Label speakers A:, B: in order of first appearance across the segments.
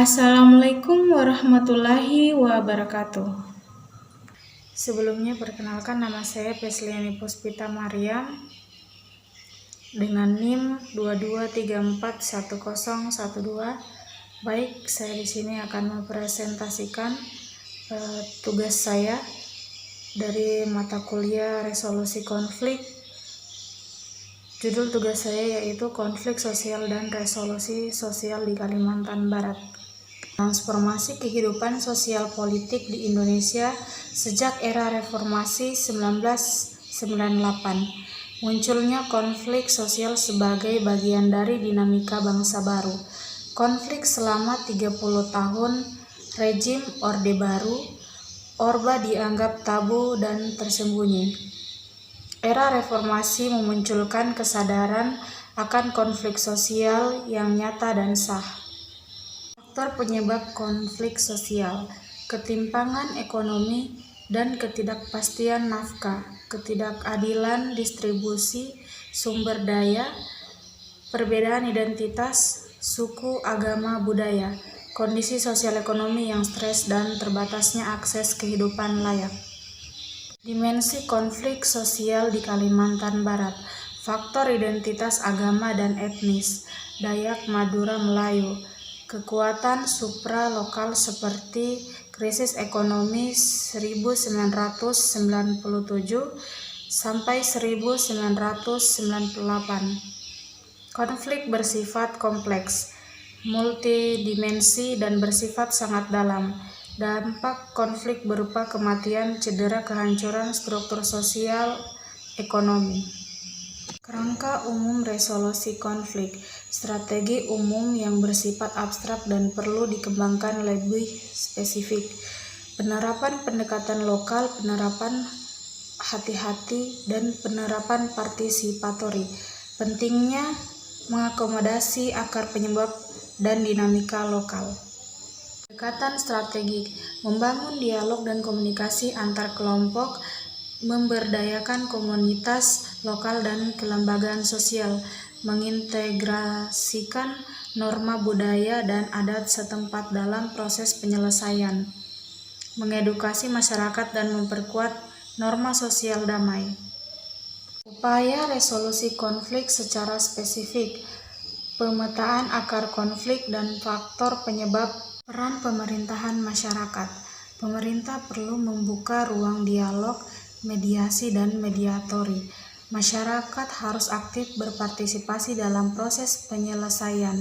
A: Assalamualaikum warahmatullahi wabarakatuh. Sebelumnya perkenalkan, nama saya Pesliani Puspita Mariam dengan NIM 22341012. Baik, saya di sini akan mempresentasikan tugas saya dari mata kuliah resolusi konflik. Judul tugas saya yaitu konflik sosial dan resolusi sosial di Kalimantan Barat. Transformasi kehidupan sosial politik di Indonesia sejak era reformasi 1998. Munculnya konflik sosial sebagai bagian dari dinamika bangsa baru. Konflik selama 30 tahun rejim Orde Baru, Orba dianggap tabu dan tersembunyi. Era reformasi memunculkan kesadaran akan konflik sosial yang nyata dan sah. Faktor penyebab konflik sosial: ketimpangan ekonomi dan ketidakpastian nafkah, ketidakadilan distribusi sumber daya, perbedaan identitas, suku, agama, budaya, kondisi sosial ekonomi yang stres, dan terbatasnya akses kehidupan layak. Dimensi konflik sosial di Kalimantan Barat: faktor identitas agama dan etnis, Dayak, Madura, Melayu, kekuatan supra-lokal seperti krisis ekonomi 1997 sampai 1998. Konflik bersifat kompleks, multidimensi, dan bersifat sangat dalam. Dampak konflik berupa kematian, cedera, kehancuran struktur sosial, ekonomi. Kerangka umum resolusi konflik: strategi umum yang bersifat abstrak dan perlu dikembangkan lebih spesifik. Penerapan pendekatan lokal, penerapan hati-hati, dan penerapan partisipatori. Pentingnya mengakomodasi akar penyebab dan dinamika lokal. Pendekatan strategik: membangun dialog dan komunikasi antar kelompok, memberdayakan komunitas lokal dan kelembagaan sosial, mengintegrasikan norma budaya dan adat setempat dalam proses penyelesaian, mengedukasi masyarakat dan memperkuat norma sosial damai. Upaya resolusi konflik secara spesifik: pemetaan akar konflik dan faktor penyebab. Peran pemerintahan masyarakat: pemerintah perlu membuka ruang dialog, mediasi, dan mediatori. Masyarakat harus aktif berpartisipasi dalam proses penyelesaian.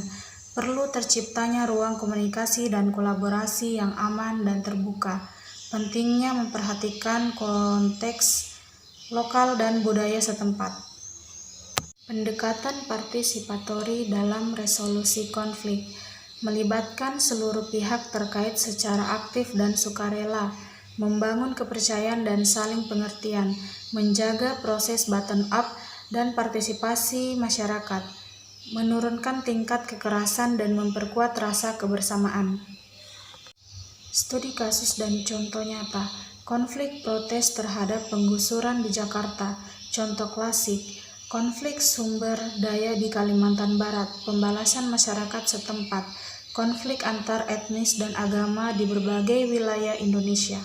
A: Perlu terciptanya ruang komunikasi dan kolaborasi yang aman dan terbuka. Pentingnya memperhatikan konteks lokal dan budaya setempat. Pendekatan partisipatori dalam resolusi konflik: melibatkan seluruh pihak terkait secara aktif dan sukarela, membangun kepercayaan dan saling pengertian, menjaga proses bottom-up dan partisipasi masyarakat, menurunkan tingkat kekerasan dan memperkuat rasa kebersamaan. Studi kasus dan contoh nyata: konflik protes terhadap penggusuran di Jakarta. Contoh klasik: konflik sumber daya di Kalimantan Barat, pembalasan masyarakat setempat, konflik antar etnis dan agama di berbagai wilayah Indonesia.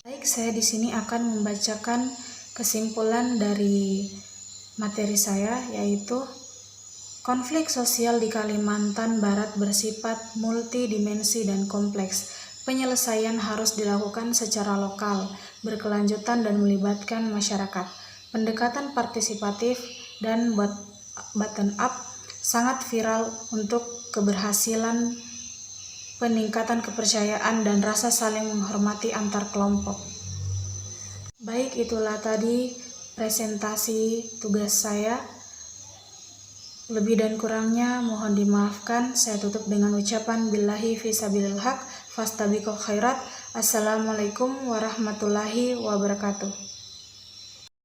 A: Baik, saya di sini akan membacakan kesimpulan dari materi saya, yaitu konflik sosial di Kalimantan Barat bersifat multidimensi dan kompleks. Penyelesaian harus dilakukan secara lokal, berkelanjutan, dan melibatkan masyarakat. Pendekatan partisipatif dan bottom-up sangat vital untuk keberhasilan peningkatan kepercayaan dan rasa saling menghormati antar kelompok. Baik, itulah tadi presentasi tugas saya. Lebih dan kurangnya mohon dimaafkan. Saya tutup dengan ucapan billahi fisabilil haq, fastabiqul khairat. Assalamualaikum warahmatullahi wabarakatuh.